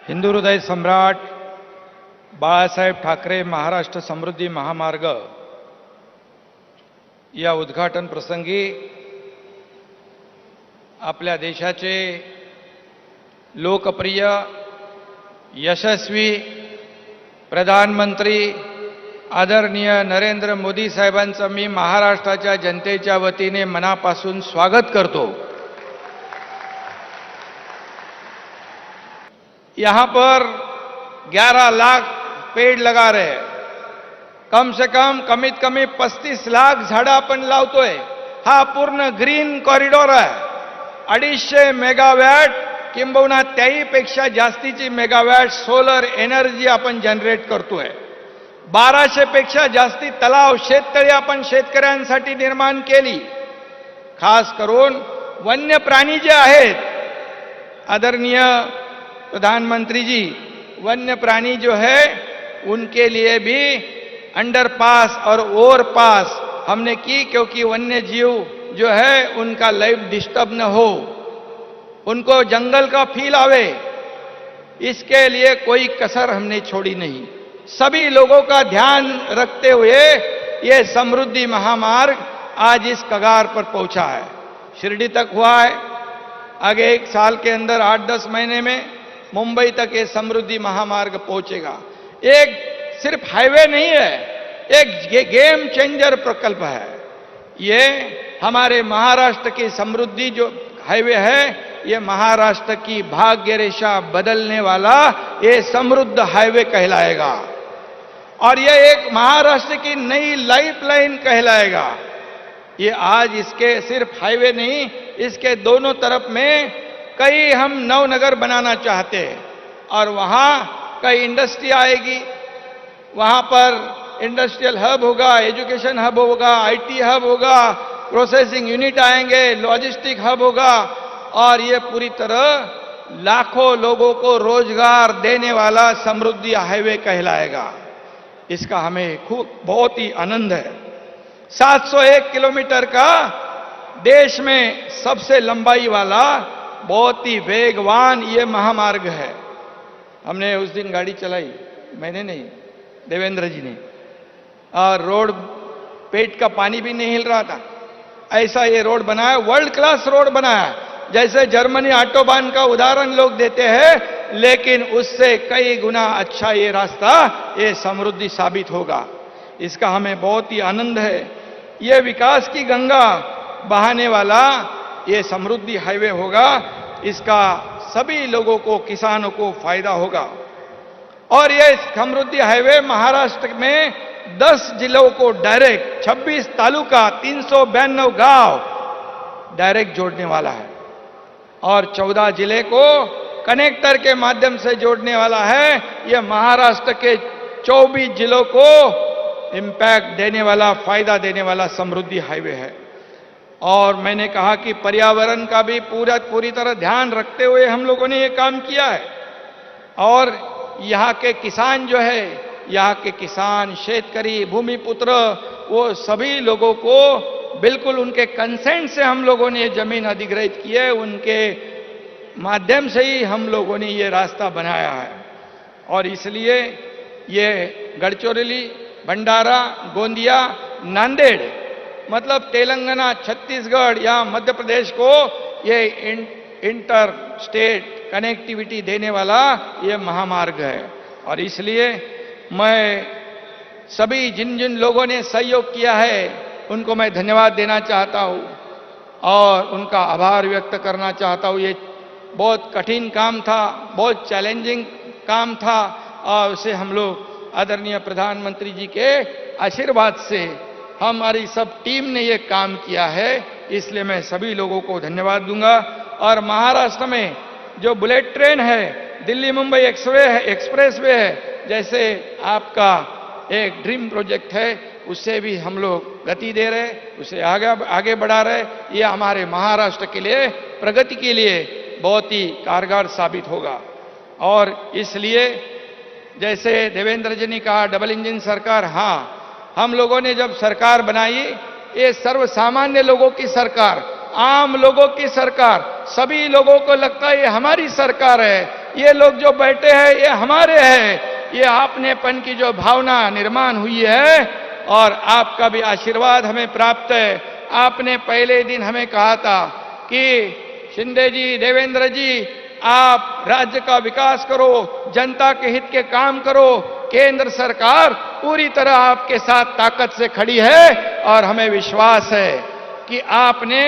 हिंदू हृदय सम्राट बाळासाहेब ठाकरे महाराष्ट्र समृद्धी महामार्ग या उद्घाटन प्रसंगी आपल्या देशाचे लोकप्रिय यशस्वी प्रधानमंत्री आदरणीय नरेंद्र मोदी साहेबांचं मी महाराष्ट्राच्या जनतेच्या वतीने मनापासून स्वागत करतो। यहाँ पर 11 लाख पेड़ लगा रहे हैं, कम से कमीत कमी 35 लाख झाडं आपण लावतोय। हा पूर्ण ग्रीन कॉरिडॉर आहे। 250 मेगावॅट किंबहुना त्याहीपेक्षा जास्तीची मेगावॅट सोलर एनर्जी आपण जनरेट करतोय। 1200 पेक्षा जास्ती तलाव शेततळी आपण शेतकऱ्यांसाठी निर्माण केली। खास करून वन्य प्राणी जे आहेत, आदरणीय प्रधानमंत्री जी, वन्य प्राणी जो है उनके लिए भी अंडरपास और ओवरपास हमने की, क्योंकि वन्य जीव जो है उनका लाइफ डिस्टर्ब न हो, उनको जंगल का फील आवे, इसके लिए कोई कसर हमने छोड़ी नहीं। सभी लोगों का ध्यान रखते हुए ये समृद्धि महामार्ग आज इस कगार पर पहुंचा है। शिरडी तक हुआ है, आगे 1 साल के अंदर 8-10 महीने में मुंबई तक ये समृद्धि महामार्ग पहुंचेगा। एक सिर्फ हाईवे नहीं है, एक गेम चेंजर प्रकल्प है। ये हमारे महाराष्ट्र की समृद्धि जो हाईवे है, ये महाराष्ट्र की भाग्य रेखा बदलने वाला ये समृद्ध हाईवे कहलाएगा और ये एक महाराष्ट्र की नई लाइफलाइन कहलाएगा। ये आज इसके सिर्फ हाईवे नहीं, इसके दोनों तरफ में कई हम नवनगर बनाना चाहते हैं और वहां कई इंडस्ट्री आएगी। वहां पर इंडस्ट्रियल हब होगा, एजुकेशन हब होगा, आईटी हब होगा, प्रोसेसिंग यूनिट आएंगे, लॉजिस्टिक हब होगा और ये पूरी तरह लाखों लोगों को रोजगार देने वाला समृद्धि हाईवे कहलाएगा। इसका हमें बहुत ही आनंद है। 701 किलोमीटर का देश में सबसे लंबाई वाला बहुत ही वेगवान ये महामार्ग है। हमने उस दिन गाड़ी चलाई, मैंने नहीं, देवेंद्र जी ने, और रोड पेट का पानी भी नहीं हिल रहा था। ऐसा ये रोड बनाया, वर्ल्ड क्लास रोड बनाया। जैसे जर्मनी ऑटोबान का उदाहरण लोग देते हैं, लेकिन उससे कई गुना अच्छा ये रास्ता, ये समृद्धि साबित होगा। इसका हमें बहुत ही आनंद है। ये विकास की गंगा बहाने वाला ये समृद्धि हाईवे होगा। इसका सभी लोगों को, किसानों को फायदा होगा और ये समृद्धि हाईवे महाराष्ट्र में 10 जिलों को डायरेक्ट, 26 तालुका, 392 गांव डायरेक्ट जोड़ने वाला है और 14 जिले को कनेक्टर के माध्यम से जोड़ने वाला है। यह महाराष्ट्र के 24 जिलों को इंपैक्ट देने वाला, फायदा देने वाला समृद्धि हाईवे है। और मैंने कहा कि पर्यावरण का भी पूरी तरह ध्यान रखते हुए हम लोगों ने ये काम किया है और यहाँ के किसान जो है, यहाँ के किसान, शेतकरी, भूमिपुत्र, वो सभी लोगों को बिल्कुल उनके कंसेंट से हम लोगों ने ये जमीन अधिग्रहित की है। उनके माध्यम से ही हम लोगों ने ये रास्ता बनाया है और इसलिए ये गढ़चिरौली, भंडारा, गोंदिया, नांदेड़, मतलब तेलंगाना, छत्तीसगढ़ या मध्य प्रदेश को ये इंटर स्टेट कनेक्टिविटी देने वाला ये महामार्ग है। और इसलिए मैं सभी जिन जिन लोगों ने सहयोग किया है उनको मैं धन्यवाद देना चाहता हूँ और उनका आभार व्यक्त करना चाहता हूँ। ये बहुत कठिन काम था, बहुत चैलेंजिंग काम था और उसे हम लोग आदरणीय प्रधानमंत्री जी के आशीर्वाद से हमारी सब टीम ने ये काम किया है। इसलिए मैं सभी लोगों को धन्यवाद दूंगा। और महाराष्ट्र में जो बुलेट ट्रेन है, दिल्ली मुंबई एक्सप्रेस वे है, जैसे आपका एक ड्रीम प्रोजेक्ट है, उससे भी हम लोग गति दे रहे, उसे आगे बढ़ा रहे। ये हमारे महाराष्ट्र के लिए, प्रगति के लिए बहुत ही कारगर साबित होगा। और इसलिए जैसे देवेंद्र जी ने कहा, डबल इंजन सरकार, हाँ, हम लोगों ने जब सरकार बनाई, ये सर्वसामान्य लोगों की सरकार, आम लोगों की सरकार, सभी लोगों को लगता है ये हमारी सरकार है, ये लोग जो बैठे हैं ये हमारे हैं, ये आपनेपन की जो भावना निर्माण हुई है और आपका भी आशीर्वाद हमें प्राप्त है। आपने पहले दिन हमें कहा था कि शिंदे जी, देवेंद्र जी, आप राज्य का विकास करो, जनता के हित के काम करो, केंद्र सरकार पूरी तरह आपके साथ ताकत से खड़ी है और हमें विश्वास है कि आपने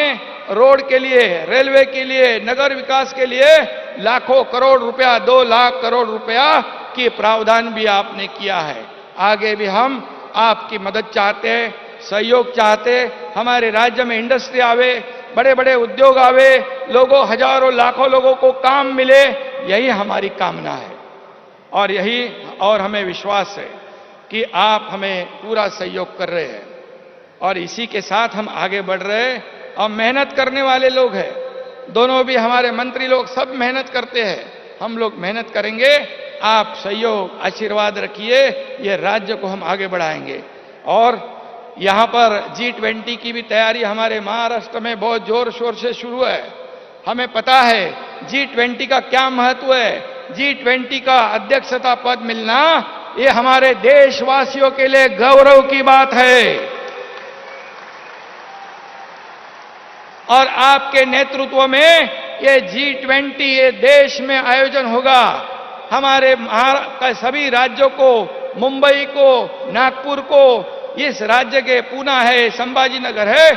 रोड के लिए, रेलवे के लिए, नगर विकास के लिए लाखों करोड़ रुपया, 2 लाख करोड़ रुपया की प्रावधान भी आपने किया है। आगे भी हम आपकी मदद चाहते हैं, सहयोग चाहते, हमारे राज्य में इंडस्ट्री आवे, बड़े बड़े उद्योग आवे, लोगों, हजारों लाखों लोगों को काम मिले, यही हमारी कामना है और हमें विश्वास है कि आप हमें पूरा सहयोग कर रहे हैं और इसी के साथ हम आगे बढ़ रहे हैं। और मेहनत करने वाले लोग हैं, दोनों भी हमारे मंत्री लोग सब मेहनत करते हैं, हम लोग मेहनत करेंगे, आप सहयोग, आशीर्वाद रखिए, ये राज्य को हम आगे बढ़ाएंगे। और यहां पर G20 की भी तैयारी हमारे महाराष्ट्र में बहुत जोर शोर से शुरू है। हमें पता है G20 का क्या महत्व है। G20 का अध्यक्षता पद मिलना ये हमारे देशवासियों के लिए गौरव की बात है और आपके नेतृत्व में ये G20 ये देश में आयोजन होगा। हमारे सभी राज्यों को, मुंबई को, नागपुर को, इस राज्य के पूना है, संभाजी नगर है,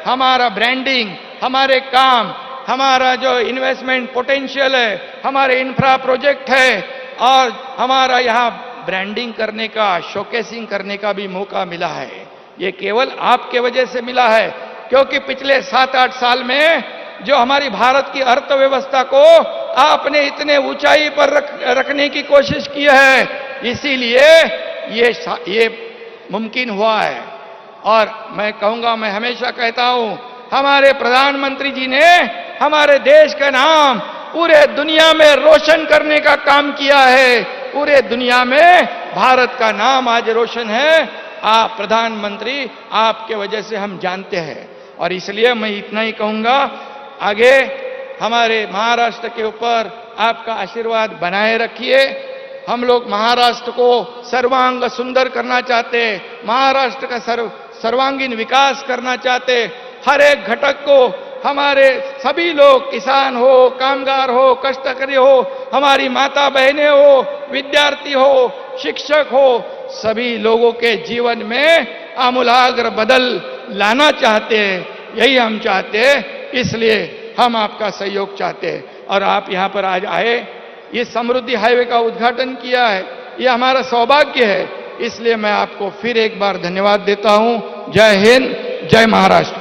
हमारा ब्रांडिंग, हमारे काम, हमारा जो इन्वेस्टमेंट पोटेंशियल है, हमारे इंफ्रा प्रोजेक्ट है और हमारा यहाँ ब्रांडिंग करने का, शोकेसिंग करने का भी मौका मिला है। ये केवल आपके वजह से मिला है, क्योंकि पिछले 7-8 साल में जो हमारी भारत की अर्थव्यवस्था को आपने इतने ऊंचाई पर रखने की कोशिश की है, इसीलिए ये मुमकिन हुआ है। और मैं कहूंगा, मैं हमेशा कहता हूं, हमारे प्रधानमंत्री जी ने हमारे देश का नाम पूरे दुनिया में रोशन करने का काम किया है। पूरे दुनिया में भारत का नाम आज रोशन है। आप प्रधानमंत्री, आपके वजह से हम जानते हैं और इसलिए मैं इतना ही कहूंगा, आगे हमारे महाराष्ट्र के ऊपर आपका आशीर्वाद बनाए रखिए। हम लोग महाराष्ट्र को सर्वांग सुंदर करना चाहते, महाराष्ट्र का सर्वांगीण विकास करना चाहते। हर एक घटक को हमारे सभी लोग, किसान हो, कामगार हो, कष्टकरी हो, हमारी माता बहनें हो, विद्यार्थी हो, शिक्षक हो, सभी लोगों के जीवन में आमूलाग्र बदल लाना चाहते हैं। यही हम चाहते हैं, इसलिए हम आपका सहयोग चाहते हैं और आप यहां पर आज आए, ये समृद्धि हाईवे का उद्घाटन किया है, ये हमारा सौभाग्य है। इसलिए मैं आपको फिर एक बार धन्यवाद देता हूं। जय हिंद, जय महाराष्ट्र।